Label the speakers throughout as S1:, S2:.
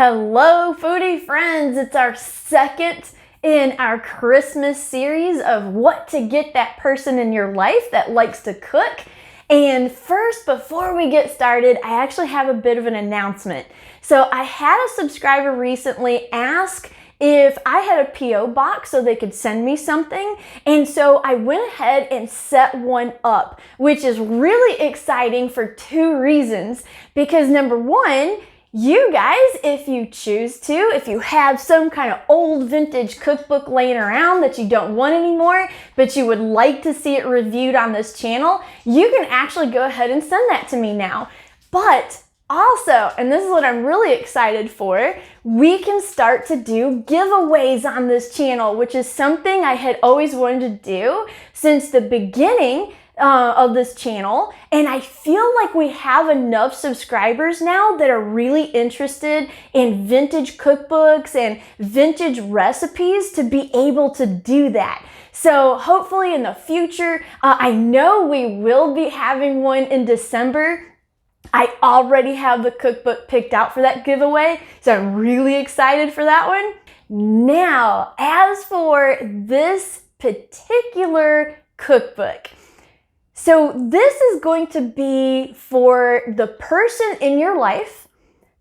S1: Hello, foodie friends. It's our second in our Christmas series of what to get that person in your life that likes to cook. And first, before we get started, I actually have a bit of an announcement. So I had a subscriber recently ask if I had a P.O. box so they could send me something. And so I went ahead and set one up, which is really exciting for two reasons. Because number one, you guys, if you choose to, if you have some kind of old vintage cookbook laying around that you don't want anymore, but you would like to see it reviewed on this channel, you can actually go ahead and send that to me now. But also, and this is what I'm really excited for, we can start to do giveaways on this channel, which is something I had always wanted to do since the beginning of this channel. And I feel like we have enough subscribers now that are really interested in vintage cookbooks and vintage recipes to be able to do that. So hopefully in the future, I know we will be having one in December. I already have the cookbook picked out for that giveaway, so I'm really excited for that one. Now, as for this particular cookbook, so this is going to be for the person in your life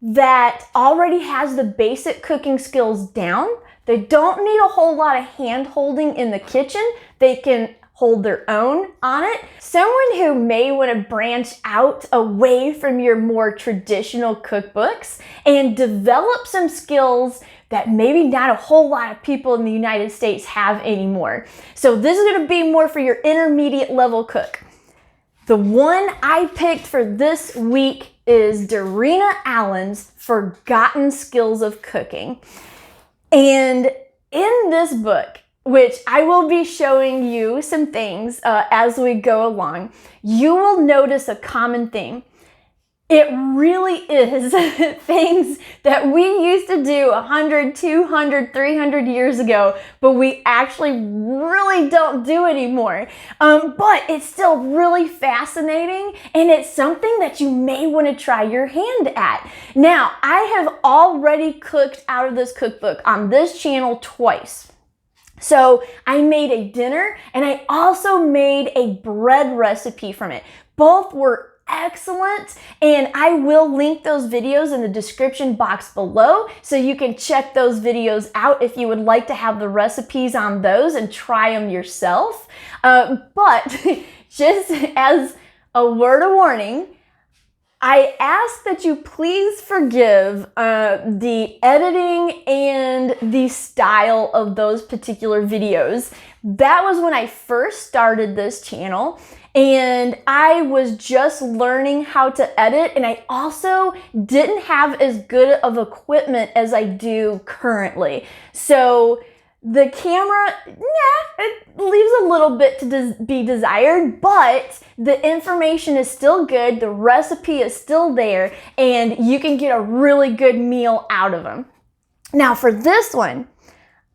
S1: that already has the basic cooking skills down. They don't need a whole lot of hand holding in the kitchen. They can hold their own on it. Someone who may want to branch out away from your more traditional cookbooks and develop some skills that maybe not a whole lot of people in the United States have anymore. So this is going to be more for your intermediate level cook. The one I picked for this week is Darina Allen's Forgotten Skills of Cooking. And in this book, which I will be showing you some things as we go along, you will notice a common theme. It really is things that we used to do 100, 200, 300 years ago, but we actually really don't do anymore. But it's still really fascinating, and it's something that you may want to try your hand at. Now, I have already cooked out of this cookbook on this channel twice. So I made a dinner and I also made a bread recipe from it. Both were excellent, and I will link those videos in the description box below so you can check those videos out if you would like to have the recipes on those and try them yourself. But just as a word of warning, I ask that you please forgive the editing and the style of those particular videos. That was when I first started this channel, and I was just learning how to edit, and I also didn't have as good of equipment as I do currently. So the camera, it leaves a little bit to be desired, but the information is still good, the recipe is still there, and you can get a really good meal out of them. Now for this one,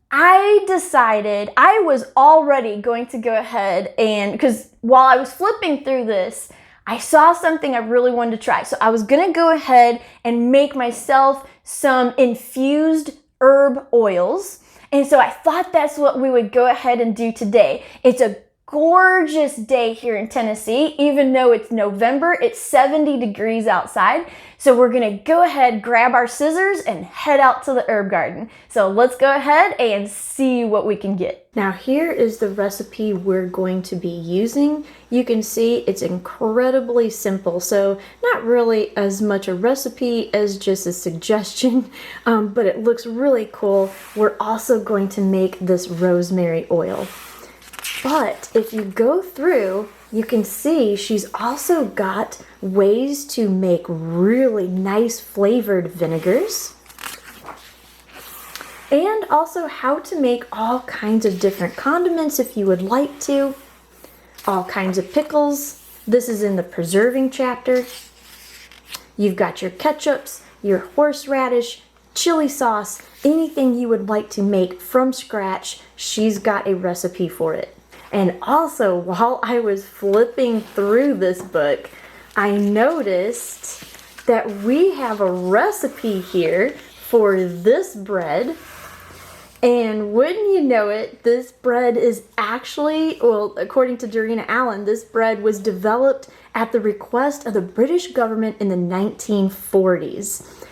S1: I decided I was already going to go ahead and, because while I was flipping through this, I saw something I really wanted to try. So I was going to go ahead and make myself some infused herb oils. And so I thought that's what we would go ahead and do today. It's a gorgeous day here in Tennessee. Even though it's November, it's 70 degrees outside. So we're gonna go ahead, grab our scissors, and head out to the herb garden. So let's go ahead and see what we can get. Now here is the recipe we're going to be using. You can see it's incredibly simple, so not really as much a recipe as just a suggestion, but it looks really cool. We're also going to make this rosemary oil. But if you go through, you can see she's also got ways to make really nice flavored vinegars, and also how to make all kinds of different condiments if you would like to, all kinds of pickles. This is in the preserving chapter. You've got your ketchups, your horseradish, chili sauce, anything you would like to make from scratch, she's got a recipe for it. And also, while I was flipping through this book, I noticed that we have a recipe here for this bread. And wouldn't you know it, this bread is actually, well, according to Darina Allen, this bread was developed at the request of the British government in the 1940s,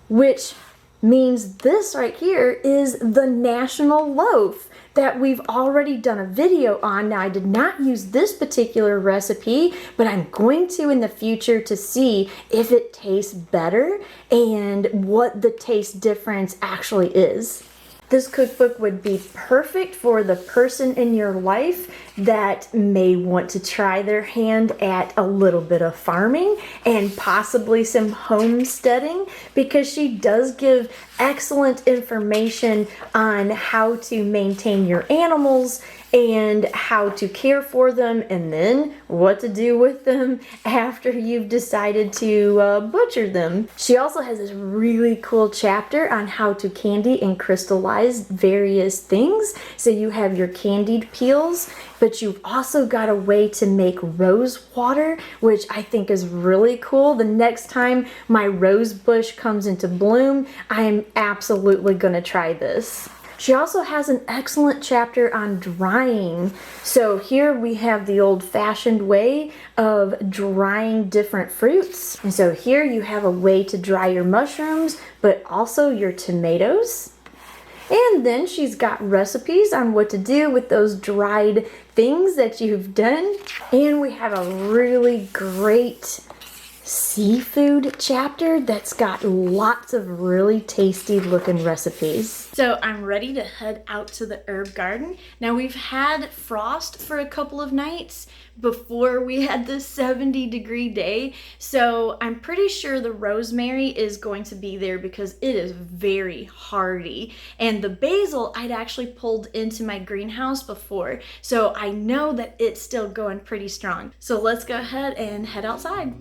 S1: which means this right here is the national loaf that we've already done a video on. Now, I did not use this particular recipe, but I'm going to in the future to see if it tastes better and what the taste difference actually is. This cookbook would be perfect for the person in your life that may want to try their hand at a little bit of farming and possibly some homesteading, because she does give excellent information on how to maintain your animals and how to care for them, and then what to do with them after you've decided to butcher them. She also has this really cool chapter on how to candy and crystallize various things. So you have your candied peels, but you've also got a way to make rose water, which I think is really cool. The next time my rose bush comes into bloom, I am absolutely gonna try this. She also has an excellent chapter on drying. So here we have the old-fashioned way of drying different fruits. And so here you have a way to dry your mushrooms, but also your tomatoes. And then she's got recipes on what to do with those dried things that you've done. And we have a really great seafood chapter that's got lots of really tasty looking recipes. So I'm ready to head out to the herb garden. Now, we've had frost for a couple of nights before we had this 70-degree day, so I'm pretty sure the rosemary is going to be there because it is very hardy. And the basil I'd actually pulled into my greenhouse before, so I know that it's still going pretty strong. So let's go ahead and head outside.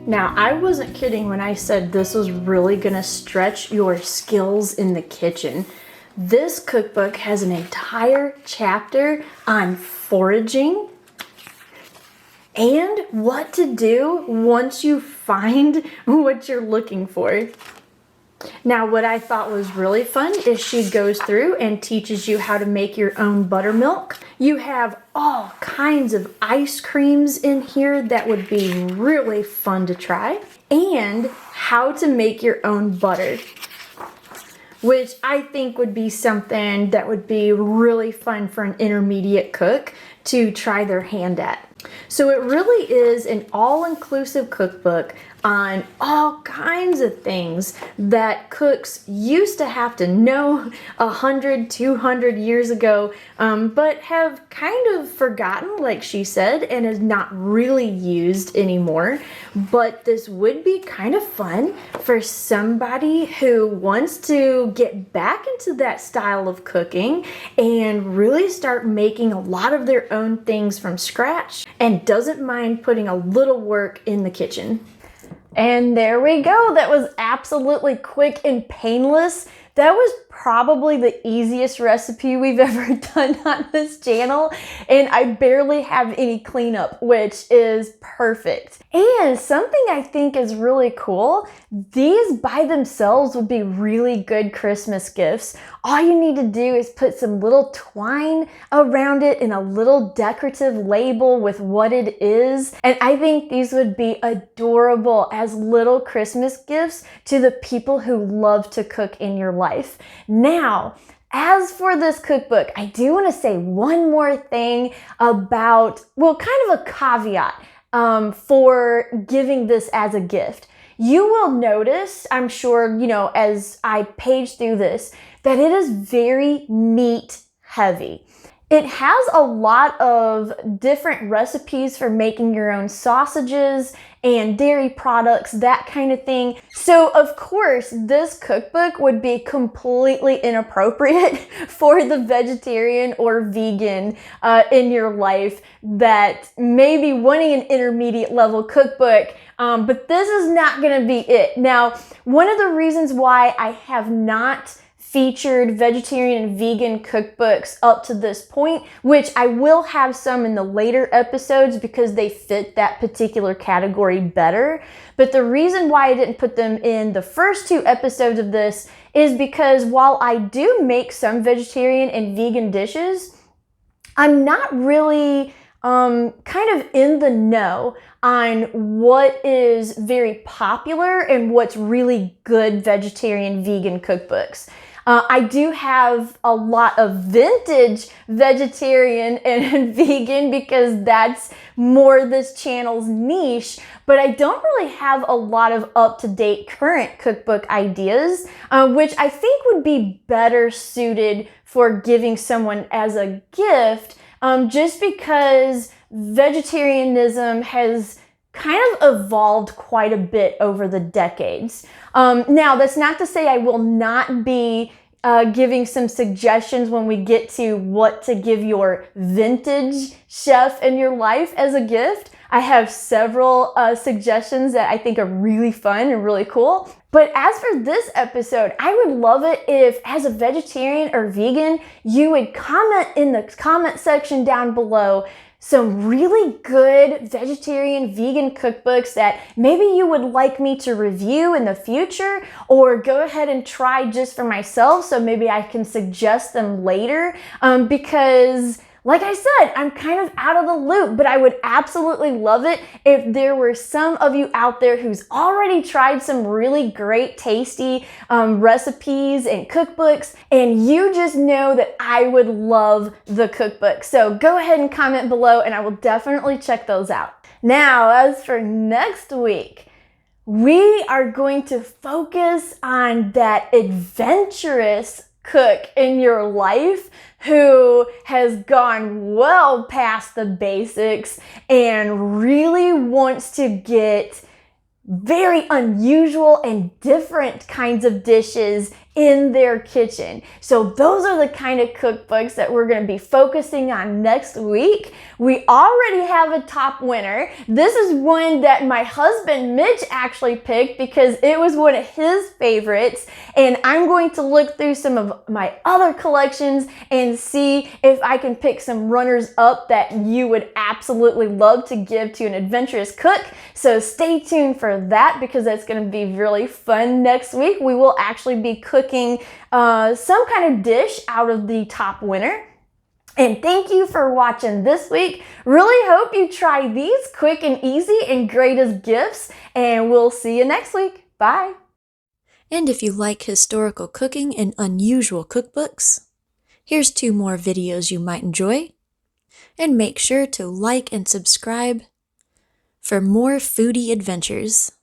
S1: Now, I wasn't kidding when I said this was really gonna stretch your skills in the kitchen. This cookbook has an entire chapter on foraging and what to do once you find what you're looking for. Now, what I thought was really fun is she goes through and teaches you how to make your own buttermilk. You have all kinds of ice creams in here that would be really fun to try, and how to make your own butter, which I think would be something that would be really fun for an intermediate cook to try their hand at. So it really is an all-inclusive cookbook on all kinds of things that cooks used to have to know 100, 200 years ago, but have kind of forgotten, like she said, and is not really used anymore. But this would be kind of fun for somebody who wants to get back into that style of cooking and really start making a lot of their own things from scratch and doesn't mind putting a little work in the kitchen. And there we go. That was absolutely quick and painless. That was probably the easiest recipe we've ever done on this channel, and I barely have any cleanup, which is perfect. And something I think is really cool, these by themselves would be really good Christmas gifts. All you need to do is put some little twine around it and a little decorative label with what it is, and I think these would be adorable as little Christmas gifts to the people who love to cook in your life. Now, as for this cookbook, I do want to say one more thing about, well, kind of a caveat for giving this as a gift. You will notice, I'm sure, you know, as I page through this, that it is very meat heavy. It has a lot of different recipes for making your own sausages and dairy products, that kind of thing. So of course, this cookbook would be completely inappropriate for the vegetarian or vegan in your life that may be wanting an intermediate level cookbook, but this is not gonna be it. Now, one of the reasons why I have not featured vegetarian and vegan cookbooks up to this point, which I will have some in the later episodes because they fit that particular category better. But the reason why I didn't put them in the first 2 episodes of this is because while I do make some vegetarian and vegan dishes, I'm not really kind of in the know on what is very popular and what's really good vegetarian vegan cookbooks. I do have a lot of vintage vegetarian and vegan because that's more this channel's niche, but I don't really have a lot of up-to-date current cookbook ideas, which I think would be better suited for giving someone as a gift, just because vegetarianism has kind of evolved quite a bit over the decades. Now, that's not to say I will not be giving some suggestions when we get to what to give your vintage chef in your life as a gift. I have several suggestions that I think are really fun and really cool. But as for this episode, I would love it if, as a vegetarian or vegan, you would comment in the comment section down below some really good vegetarian vegan cookbooks that maybe you would like me to review in the future, or go ahead and try just for myself so maybe I can suggest them later, because like I said, I'm kind of out of the loop, but I would absolutely love it if there were some of you out there who's already tried some really great tasty recipes and cookbooks, and you just know that I would love the cookbook. So go ahead and comment below and I will definitely check those out. Now, as for next week, we are going to focus on that adventurous cook in your life who has gone well past the basics and really wants to get very unusual and different kinds of dishes in their kitchen. So those are the kind of cookbooks that we're going to be focusing on next week. We already have a top winner. This is one that my husband Mitch actually picked because it was one of his favorites, and I'm going to look through some of my other collections and see if I can pick some runners up that you would absolutely love to give to an adventurous cook. So stay tuned for that because that's going to be really fun. Next week we will actually be cooking some kind of dish out of the top winner. And thank you for watching this week. Really hope you try these quick and easy and great as gifts, and we'll see you next week. Bye.
S2: And if you like historical cooking and unusual cookbooks, here's 2 more videos you might enjoy. And make sure to like and subscribe for more foodie adventures.